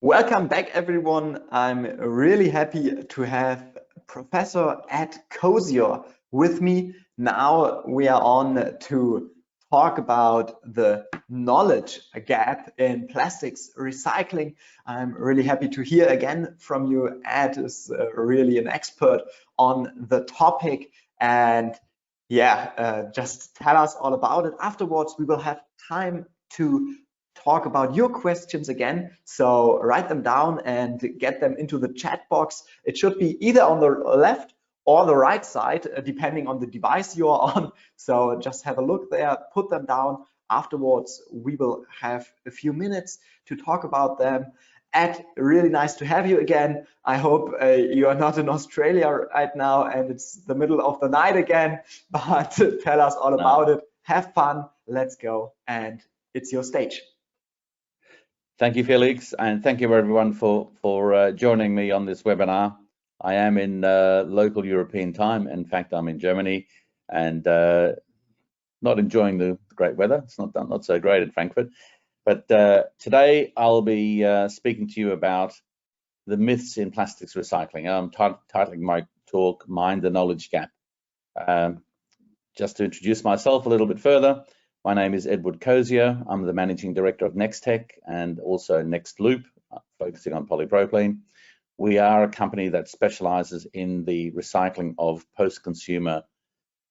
Welcome back, everyone. I'm really happy to have Professor Ed Kosior with me. Now we are on to talk about the knowledge gap in plastics recycling. I'm really happy to hear again from you. Ed is really an expert on the topic, and just tell us all about it. Afterwards, we will have time to talk about your questions again. So write them down and get them into the chat box. It should be either on the left or the right side, depending on the device you are on. So just have a look there, put them down. Afterwards, we will have a few minutes to talk about them. Ed, really nice to have you again. I hope you are not in Australia right now and it's the middle of the night again, but tell us all about it. Have fun, let's go, and it's your stage. Thank you, Felix, and thank you everyone for joining me on this webinar. I am in local European time. In fact, I'm in Germany and not enjoying the great weather. It's not so great in Frankfurt. But today I'll be speaking to you about the myths in plastics recycling. I'm titling my talk, Mind the Knowledge Gap. Just to introduce myself a little bit further, my name is Edward Kosior. I'm the Managing Director of Nextek and also Next Loop, focusing on polypropylene. We are a company that specializes in the recycling of post-consumer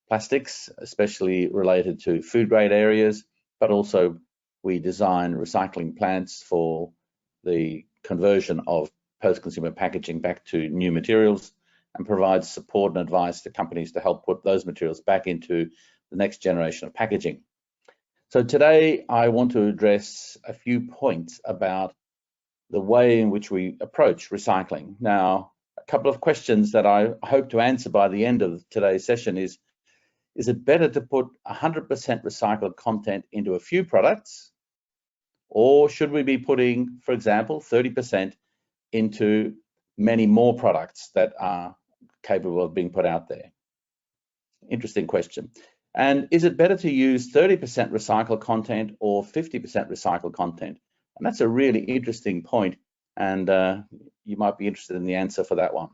plastics, especially related to food grade areas, but also we design recycling plants for the conversion of post-consumer packaging back to new materials and provide support and advice to companies to help put those materials back into the next generation of packaging. So today I want to address a few points about the way in which we approach recycling. Now, a couple of questions that I hope to answer by the end of today's session is it better to put 100% recycled content into a few products, or should we be putting, for example, 30% into many more products that are capable of being put out there? Interesting question. And is it better to use 30% recycled content or 50% recycled content? And that's a really interesting point, and you might be interested in the answer for that one.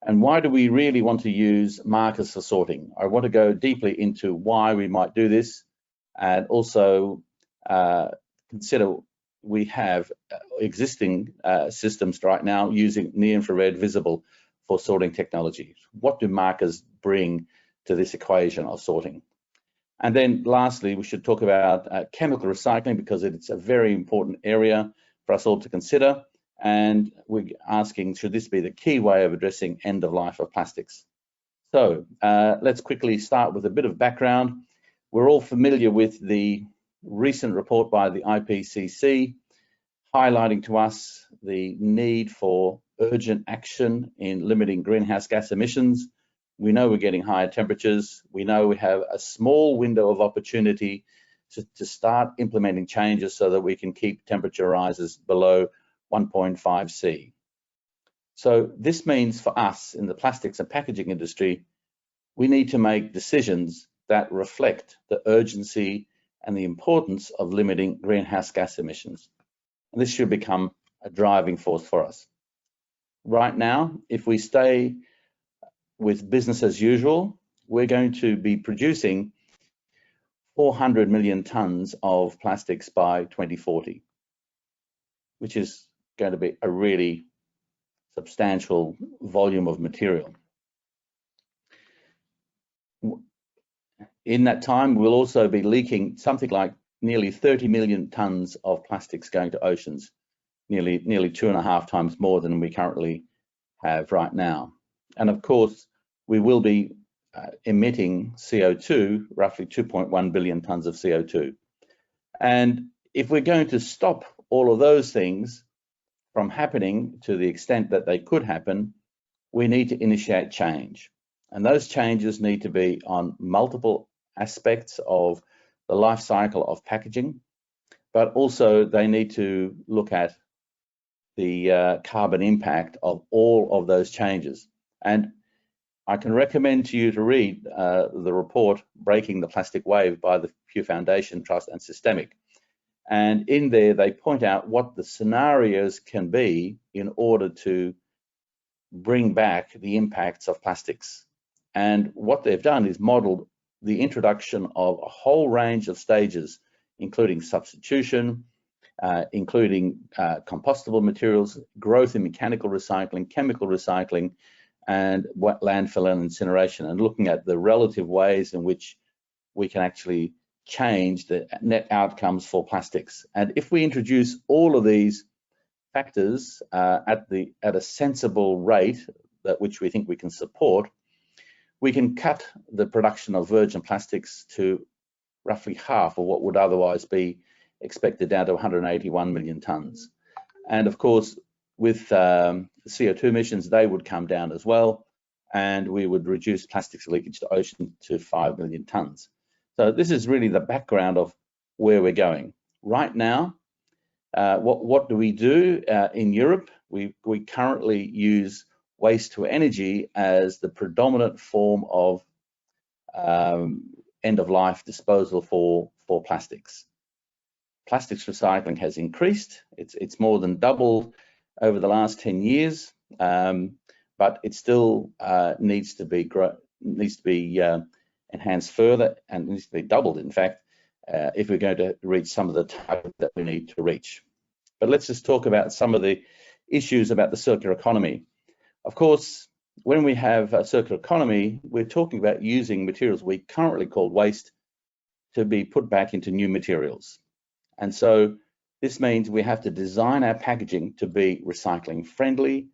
And why do we really want to use markers for sorting? I want to go deeply into why we might do this, and also consider we have existing systems right now using near-infrared visible for sorting technology. What do markers bring to this equation of sorting? And then lastly, we should talk about chemical recycling, because it's a very important area for us all to consider. And we're asking, should this be the key way of addressing end of life of plastics? So let's quickly start with a bit of background. We're all familiar with the recent report by the IPCC highlighting to us the need for urgent action in limiting greenhouse gas emissions. We know we're getting higher temperatures. We know we have a small window of opportunity to start implementing changes so that we can keep temperature rises below 1.5 C. So this means for us in the plastics and packaging industry, we need to make decisions that reflect the urgency and the importance of limiting greenhouse gas emissions. And this should become a driving force for us. Right now, if we stay with business as usual, we're going to be producing 400 million tons of plastics by 2040, which is going to be a really substantial volume of material. In that time, we'll also be leaking something like nearly 30 million tons of plastics going to oceans, nearly 2.5 times more than we currently have right now. And of course, we will be emitting CO2, roughly 2.1 billion tons of CO2. And if we're going to stop all of those things from happening to the extent that they could happen, we need to initiate change. And those changes need to be on multiple aspects of the life cycle of packaging, but also they need to look at the carbon impact of all of those changes. And I can recommend to you to read the report, Breaking the Plastic Wave by the Pew Foundation Trust and Systemic. And in there, they point out what the scenarios can be in order to bring back the impacts of plastics. And what they've done is modeled the introduction of a whole range of stages, including substitution, including compostable materials, growth in mechanical recycling, chemical recycling, and landfill and incineration, and looking at the relative ways in which we can actually change the net outcomes for plastics. And if we introduce all of these factors at a sensible rate that which we think we can support, we can cut the production of virgin plastics to roughly half of what would otherwise be expected, down to 181 million tons. And of course, with CO2 emissions, they would come down as well, and we would reduce plastics leakage to ocean to 5 million tons. So this is really the background of where we're going. Right now, what do we do in Europe? We currently use waste to energy as the predominant form of end-of-life disposal for plastics. Plastics recycling has increased. It's more than doubled over the last 10 years, but it still needs to be enhanced further, and needs to be doubled, in fact, if we're going to reach some of the targets that we need to reach. But let's just talk about some of the issues about the circular economy. Of course, when we have a circular economy, we're talking about using materials we currently call waste to be put back into new materials. And so this means we have to design our packaging to be recycling friendly,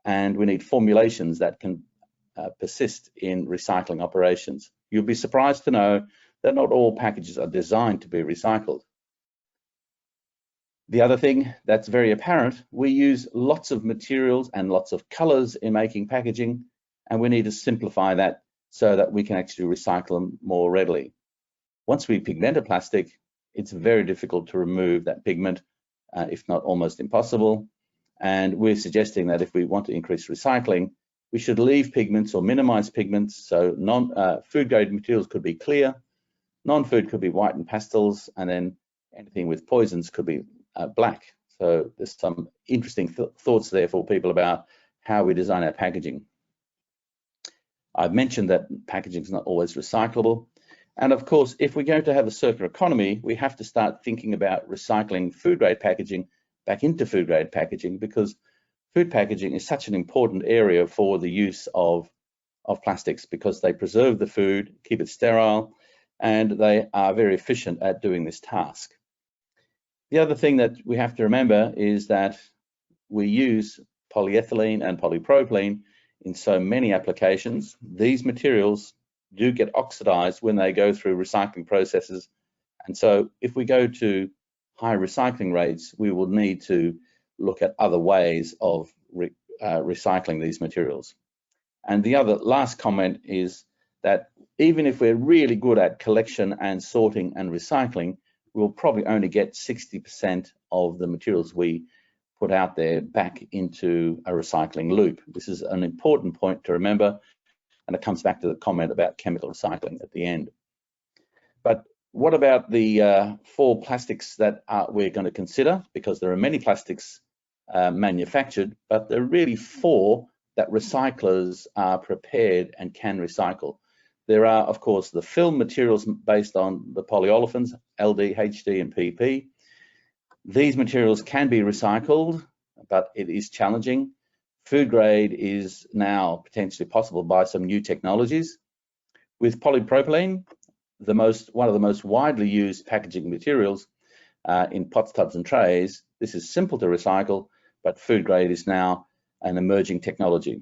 and we need formulations that can persist in recycling operations. You'll be surprised to know that not all packages are designed to be recycled. The other thing that's very apparent, we use lots of materials and lots of colors in making packaging, and we need to simplify that so that we can actually recycle them more readily. Once we pigment a plastic, it's very difficult to remove that pigment, if not almost impossible. And we're suggesting that if we want to increase recycling, we should leave pigments or minimize pigments. So food grade materials could be clear, non-food could be white and pastels, and then anything with poisons could be black. So there's some interesting thoughts there for people about how we design our packaging. I've mentioned that packaging is not always recyclable. And of course, if we're going to have a circular economy, we have to start thinking about recycling food grade packaging back into food grade packaging, because food packaging is such an important area for the use of plastics, because they preserve the food, keep it sterile, and they are very efficient at doing this task. The other thing that we have to remember is that we use polyethylene and polypropylene in so many applications. These materials do get oxidized when they go through recycling processes. And so if we go to high recycling rates, we will need to look at other ways of recycling these materials. And the last comment is that even if we're really good at collection and sorting and recycling, we'll probably only get 60% of the materials we put out there back into a recycling loop. This is an important point to remember, and it comes back to the comment about chemical recycling at the end. But what about the 4 plastics that we're going to consider? Because there are many plastics manufactured, but there are really 4 that recyclers are prepared and can recycle. There are, of course, the film materials based on the polyolefins, LD, HD, and PP. These materials can be recycled, but it is challenging. Food grade is now potentially possible by some new technologies. With polypropylene, one of the most widely used packaging materials in pots, tubs, and trays, this is simple to recycle, but food grade is now an emerging technology.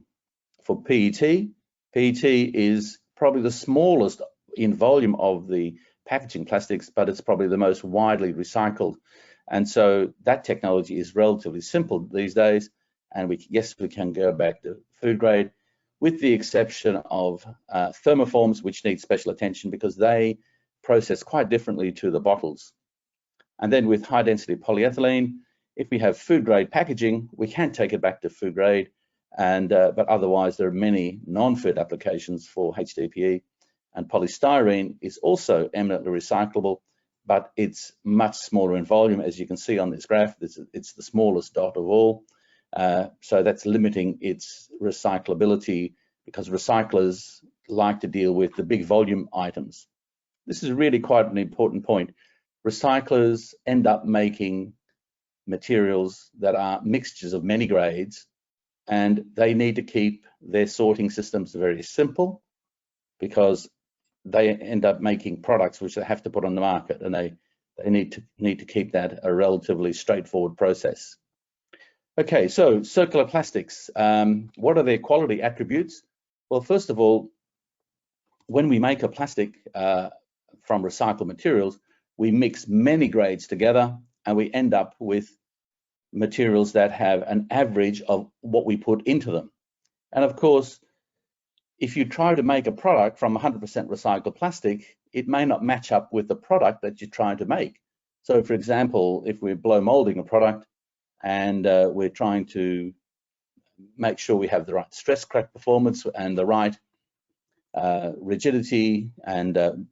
For PET is probably the smallest in volume of the packaging plastics, but it's probably the most widely recycled. And so that technology is relatively simple these days, and we can go back to food grade, with the exception of thermoforms, which need special attention because they process quite differently to the bottles. And then with high density polyethylene, if we have food grade packaging, we can take it back to food grade, and but otherwise there are many non-food applications for HDPE, and polystyrene is also eminently recyclable, but it's much smaller in volume. As you can see on this graph, it's the smallest dot of all. So that's limiting its recyclability, because recyclers like to deal with the big volume items. This is really quite an important point. Recyclers end up making materials that are mixtures of many grades, and they need to keep their sorting systems very simple, because they end up making products which they have to put on the market, and they need to keep that a relatively straightforward process. Okay, so circular plastics, what are their quality attributes? Well, first of all, when we make a plastic from recycled materials, we mix many grades together, and we end up with materials that have an average of what we put into them. And of course, if you try to make a product from 100% recycled plastic, it may not match up with the product that you're trying to make. So for example, if we're blow molding a product and we're trying to make sure we have the right stress crack performance and the right rigidity and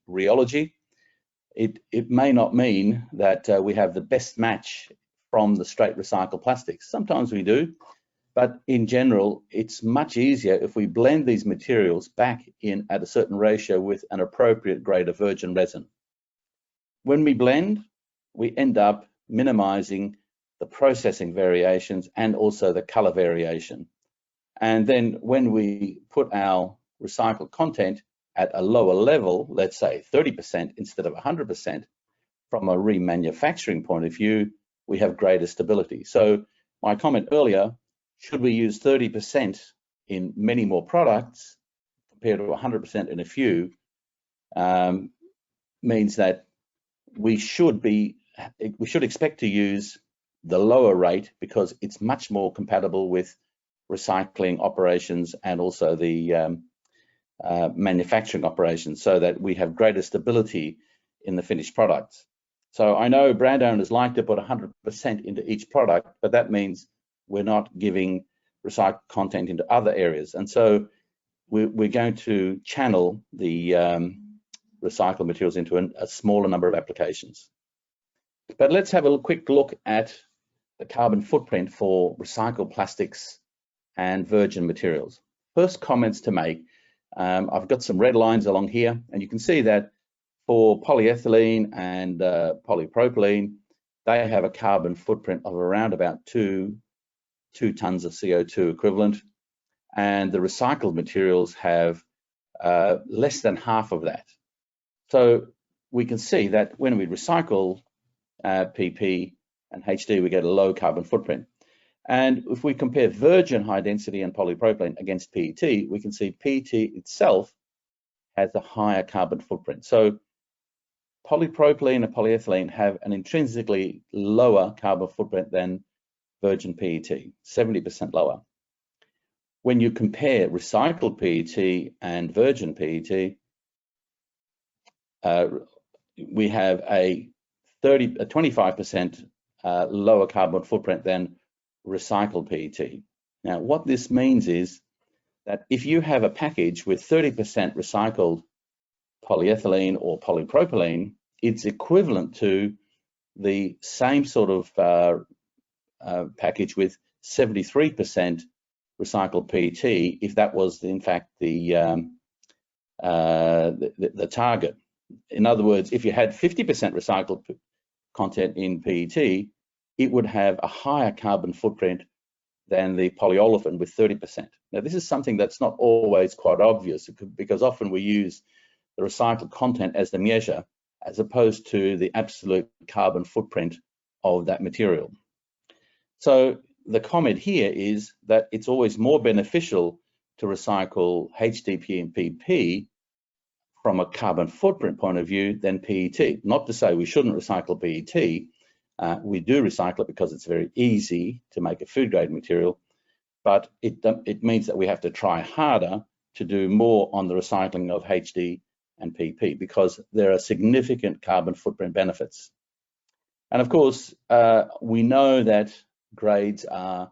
rheology, it may not mean that we have the best match from the straight recycled plastics. Sometimes we do, but in general, it's much easier if we blend these materials back in at a certain ratio with an appropriate grade of virgin resin. When we blend, we end up minimizing the processing variations and also the color variation. And then when we put our recycled content at a lower level, let's say 30% instead of 100%, from a remanufacturing point of view, we have greater stability. So my comment earlier, should we use 30% in many more products compared to 100% in a few, means that we should expect to use the lower rate, because it's much more compatible with recycling operations and also the manufacturing operations, so that we have greater stability in the finished products. So I know brand owners like to put 100% into each product, but that means we're not giving recycled content into other areas. And so we're going to channel the recycled materials into a smaller number of applications. But let's have a quick look at the carbon footprint for recycled plastics and virgin materials. First comments to make, I've got some red lines along here, and you can see that for polyethylene and polypropylene, they have a carbon footprint of around about 2 tons of CO2 equivalent, and the recycled materials have less than half of that. So we can see that when we recycle PP and HD, we get a low carbon footprint. And if we compare virgin high density and polypropylene against PET, we can see PET itself has a higher carbon footprint. So polypropylene and polyethylene have an intrinsically lower carbon footprint than virgin PET, 70% lower. When you compare recycled PET and virgin PET, we have a 25% lower carbon footprint than recycled PET. Now, what this means is that if you have a package with 30% recycled polyethylene or polypropylene, it's equivalent to the same sort of package with 73% recycled PET, if that was in fact the target. In other words, if you had 50% recycled content in PET, it would have a higher carbon footprint than the polyolefin with 30%. Now, this is something that's not always quite obvious, because often we use the recycled content as the measure, as opposed to the absolute carbon footprint of that material. So the comment here is that it's always more beneficial to recycle HDPE and PP from a carbon footprint point of view than PET. Not to say we shouldn't recycle PET. We do recycle it because it's very easy to make a food grade material, but it means that we have to try harder to do more on the recycling of HD and PP, because there are significant carbon footprint benefits. And of course, we know that grades are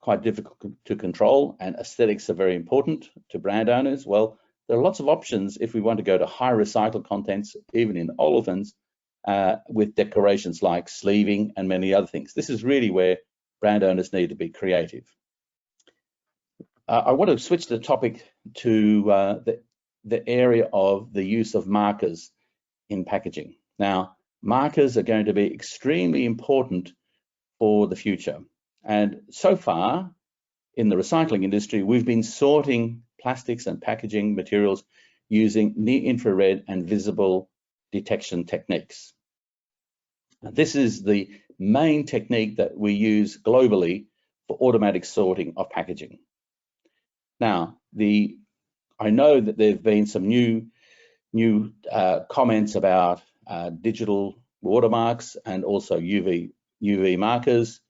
quite difficult to control, and aesthetics are very important to brand owners. Well, there are lots of options if we want to go to high recycled contents, even in olefins, with decorations like sleeving and many other things. This is really where brand owners need to be creative. I want to switch the topic to the area of the use of markers in packaging. Now, markers are going to be extremely important for the future. And so far, in the recycling industry, we've been sorting plastics and packaging materials using near-infrared and visible detection techniques. This is the main technique that we use globally for automatic sorting of packaging. Now, I know that there have been some new comments about digital watermarks and also UV markers.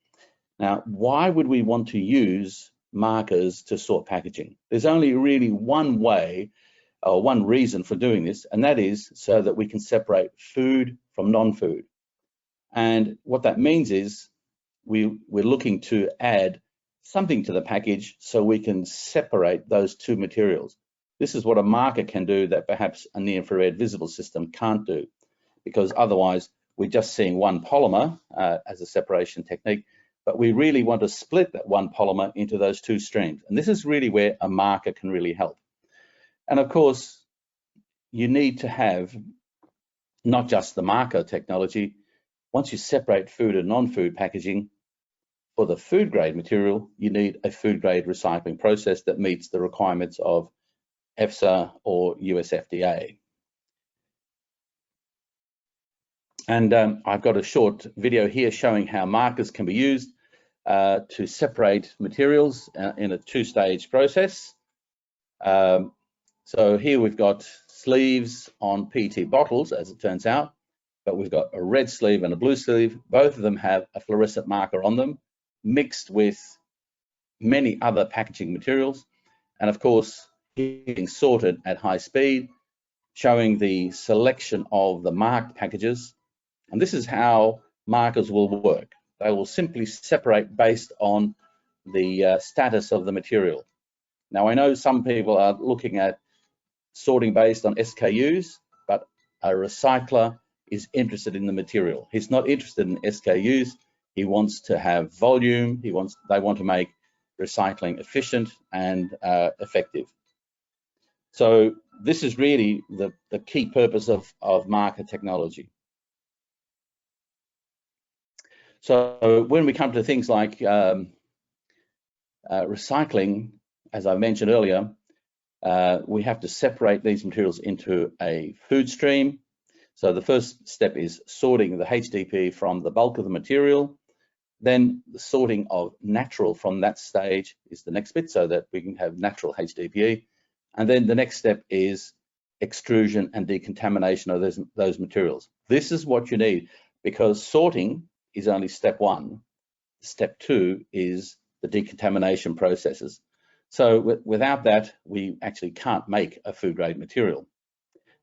Now, why would we want to use markers to sort packaging? There's only really one way or one reason for doing this, and that is so that we can separate food from non-food. And what that means is we're looking to add something to the package so we can separate those two materials. This is what a marker can do that perhaps a near-infrared visible system can't do, because otherwise we're just seeing one polymer as a separation technique, but we really want to split that one polymer into those two streams. And this is really where a marker can really help. And of course, you need to have not just the marker technology. Once you separate food and non-food packaging, for the food grade material, you need a food grade recycling process that meets the requirements of EFSA or US FDA. And I've got a short video here showing how markers can be used to separate materials in a two-stage process. So here we've got sleeves on PET bottles, as it turns out, but we've got a red sleeve and a blue sleeve. Both of them have a fluorescent marker on them, mixed with many other packaging materials. And of course, being sorted at high speed, showing the selection of the marked packages. And this is how markers will work. They will simply separate based on the status of the material. Now, I know some people are looking at sorting based on SKUs, but a recycler is interested in the material. He's not interested in SKUs. He wants to have volume. They want to make recycling efficient and effective. So this is really the key purpose of marker technology. So when we come to things like recycling, as I mentioned earlier, we have to separate these materials into a food stream. So the first step is sorting the HDPE from the bulk of the material. Then the sorting of natural from that stage is the next bit, so that we can have natural HDPE. And then the next step is extrusion and decontamination of those materials. This is what you need, because sorting is only step one. Step two is the decontamination processes. So without that, we actually can't make a food grade material.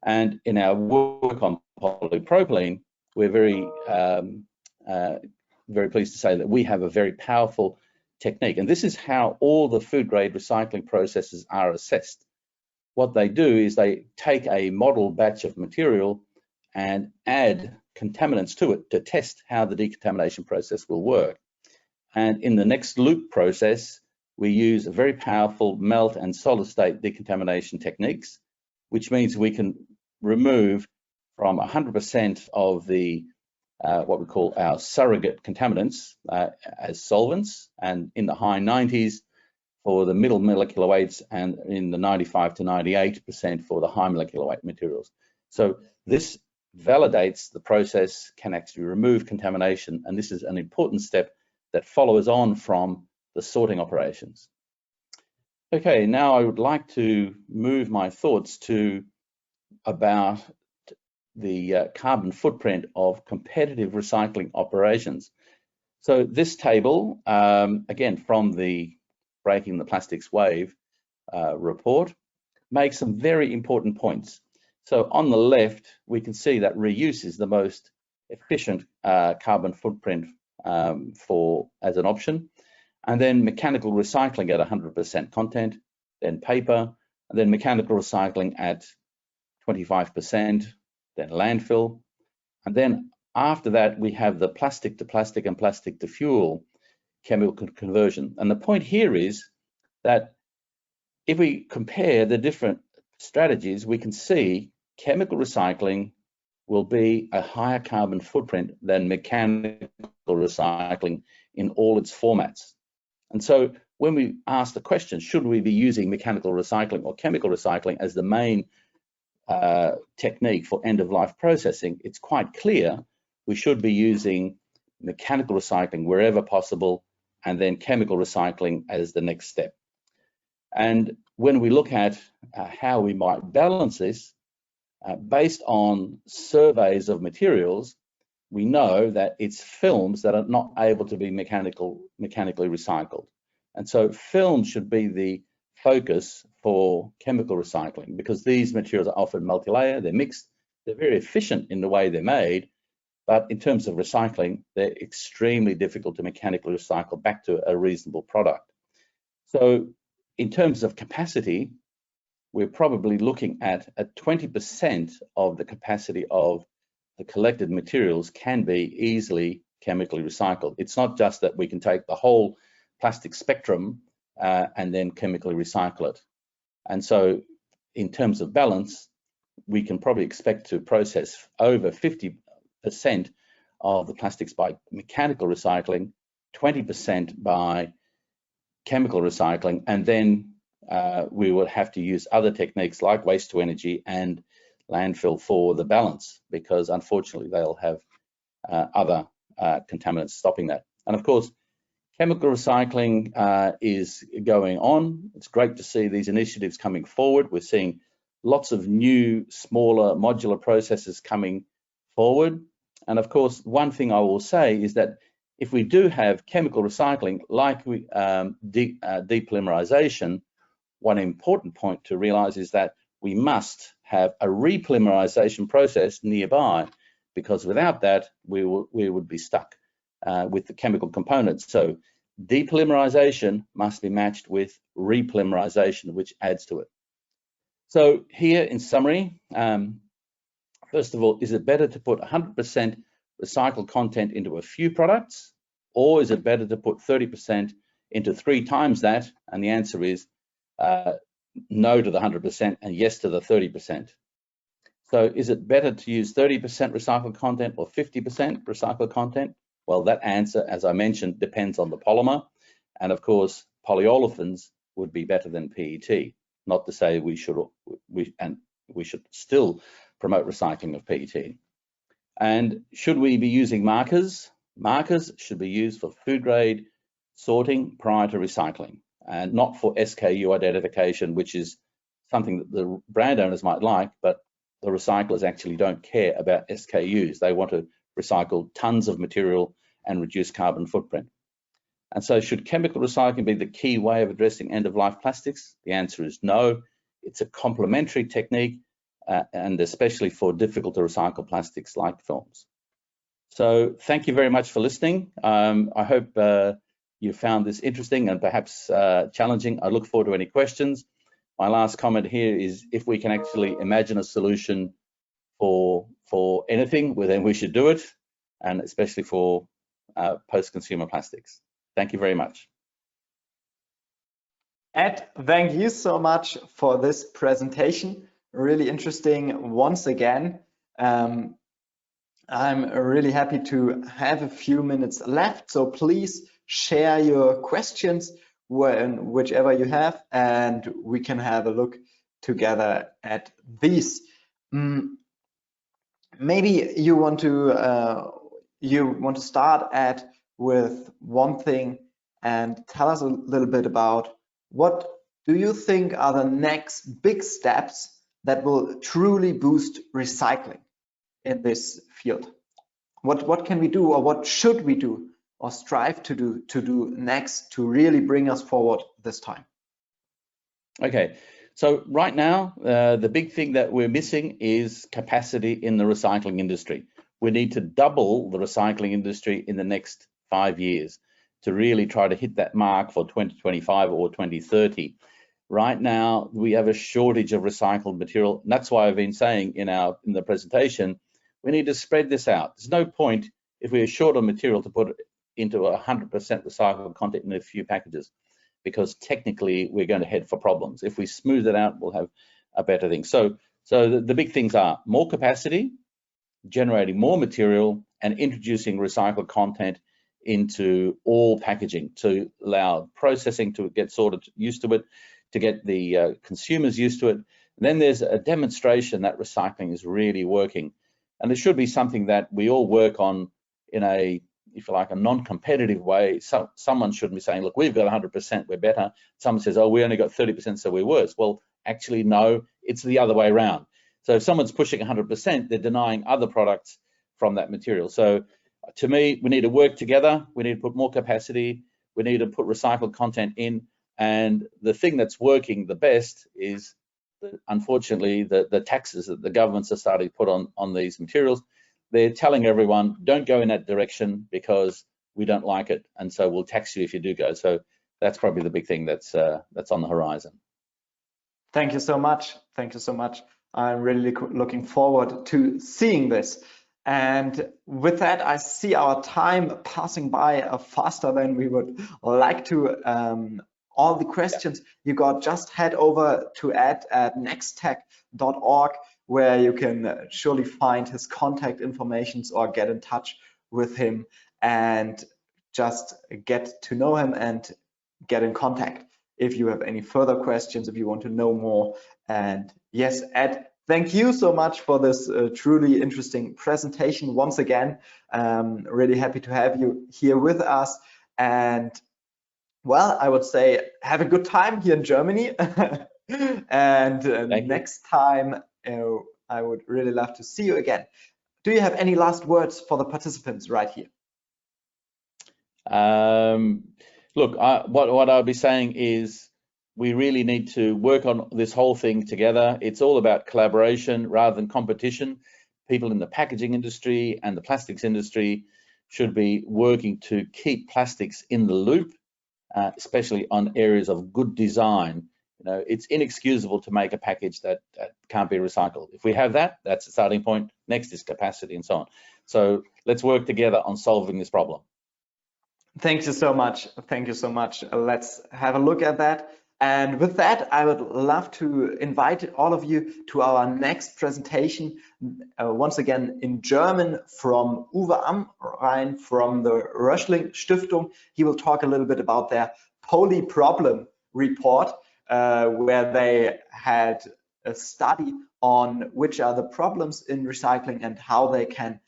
And in our work on polypropylene, we're very pleased to say that we have a very powerful technique. And this is how all the food grade recycling processes are assessed. What they do is they take a model batch of material and add contaminants to it to test how the decontamination process will work. And in the next loop process, we use a very powerful melt and solid state decontamination techniques, which means we can remove from 100% of the what we call our surrogate contaminants as solvents, and in the high 90s for the middle molecular weights, and in the 95 to 98% for the high molecular weight materials. So this validates the process, can actually remove contamination, and this is an important step that follows on from the sorting operations. Okay, now I would like to move my thoughts to about the carbon footprint of competitive recycling operations. So this table, again, from the Breaking the Plastics Wave report, makes some very important points. So on the left, we can see that reuse is the most efficient carbon footprint as an option, and then mechanical recycling at 100% content, then paper, and then mechanical recycling at 25%, then landfill, And then after that, we have the plastic to plastic and plastic to fuel chemical conversion. And the point here is that if we compare the different strategies, we can see chemical recycling will be a higher carbon footprint than mechanical recycling in all its formats. And so when we ask the question, should we be using mechanical recycling or chemical recycling as the main technique for end-of-life processing, it's quite clear we should be using mechanical recycling wherever possible, and then chemical recycling as the next step. And when we look at how we might balance this, based on surveys of materials, we know that it's films that are not able to be mechanically recycled. And so films should be the focus for chemical recycling, because these materials are often multi-layer, they're mixed, they're very efficient in the way they're made, but in terms of recycling, they're extremely difficult to mechanically recycle back to a reasonable product. So in terms of capacity, we're probably looking at 20% of the capacity of the collected materials can be easily chemically recycled. It's not just that we can take the whole plastic spectrum and then chemically recycle it. And so in terms of balance, we can probably expect to process over 50% of the plastics by mechanical recycling, 20% by chemical recycling, and then we will have to use other techniques like waste to energy and landfill for the balance, because unfortunately they'll have other contaminants stopping that. And of course, chemical recycling is going on. It's great to see these initiatives coming forward. We're seeing lots of new, smaller, modular processes coming forward. And of course, one thing I will say is that if we do have chemical recycling, like depolymerisation, one important point to realize is that we must have a repolymerization process nearby, because without that, we would be stuck with the chemical components. So depolymerization must be matched with repolymerization, which adds to it. So here in summary, first of all, is it better to put 100% recycled content into a few products, or is it better to put 30% into 3 times that? And the answer is no to the 100% and yes to the 30%. So is it better to use 30% recycled content or 50% recycled content? Well, that answer, as I mentioned, depends on the polymer. And of course, polyolefins would be better than PET. Not to say we should still promote recycling of PET. And should we be using markers? Markers should be used for food grade sorting prior to recycling, and not for SKU identification, which is something that the brand owners might like, but the recyclers actually don't care about SKUs. They want to recycle tons of material and reduce carbon footprint. And so should chemical recycling be the key way of addressing end-of-life plastics? The answer is no. It's a complementary technique, and especially for difficult to recycle plastics like films. So thank you very much for listening. I hope you found this interesting and perhaps challenging. I look forward to any questions. My last comment here is, if we can actually imagine a solution for anything, well, then we should do it, and especially for post-consumer plastics. Thank you very much. Ed, thank you so much for this presentation. Really interesting once again. I'm really happy to have a few minutes left, so please share your questions whichever you have, and we can have a look together at these. Maybe you want to start with one thing and tell us a little bit about what do you think are the next big steps that will truly boost recycling in this field? What can we do, or what should we do or strive to do next to really bring us forward this time? Okay, so right now, the big thing that we're missing is capacity in the recycling industry. We need to double the recycling industry in the next 5 years to really try to hit that mark for 2025 or 2030. Right now, we have a shortage of recycled material. And that's why I've been saying in the presentation, We need to spread this out. There's no point if we are short on material to put it into 100% recycled content in a few packages, because technically we're going to head for problems. If we smooth it out, we'll have a better thing. So the big things are more capacity, generating more material, and introducing recycled content into all packaging to allow processing to get used to it, to get the consumers used to it. And then there's a demonstration that recycling is really working. And it should be something that we all work on in a, if you like, a non-competitive way. So someone shouldn't be saying, look, we've got 100%, we're better. Someone says, oh, we only got 30%, so we're worse. Well, actually, no, it's the other way around. So if someone's pushing 100%, they're denying other products from that material. So to me, we need to work together. We need to put more capacity. We need to put recycled content in. And the thing that's working the best is, unfortunately, the taxes that the governments are starting to put on these materials. They're telling everyone, don't go in that direction because we don't like it, and so we'll tax you if you do go. So that's probably the big thing that's on the horizon. Thank you so much. Thank you so much. I'm really looking forward to seeing this. And with that, I see our time passing by faster than we would like to. All the questions you got, just head over to Ed at nextek.org, where you can surely find his contact information or get in touch with him and just get to know him and get in contact if you have any further questions, if you want to know more. And yes, Ed, thank you so much for this truly interesting presentation once again. Really happy to have you here with us. And well, I would say have a good time here in Germany. And next time, I would really love to see you again. Do you have any last words for the participants right here? Look, what I'll be saying is we really need to work on this whole thing together. It's all about collaboration rather than competition. People in the packaging industry and the plastics industry should be working to keep plastics in the loop, especially on areas of good design. You know, it's inexcusable to make a package that can't be recycled. If we have that, that's the starting point. Next is capacity and so on. So let's work together on solving this problem. Thank you so much. Thank you so much. Let's have a look at that. And with that, I would love to invite all of you to our next presentation, once again in German, from Uwe Amrein from the Röchling Stiftung. He will talk a little bit about their poly problem report, where they had a study on which are the problems in recycling and how they can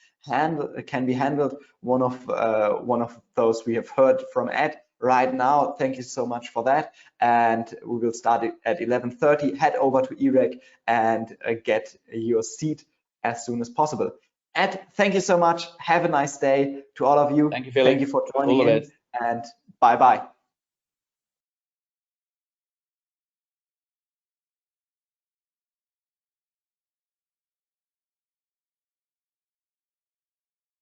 be handled. One of those we have heard from Ed right now. Thank you so much for that. And we will start at 11:30. Head over to EREC and get your seat as soon as possible. Ed, thank you so much. Have a nice day to all of you. Thank you, Philip. Thank you for joining in, and bye-bye.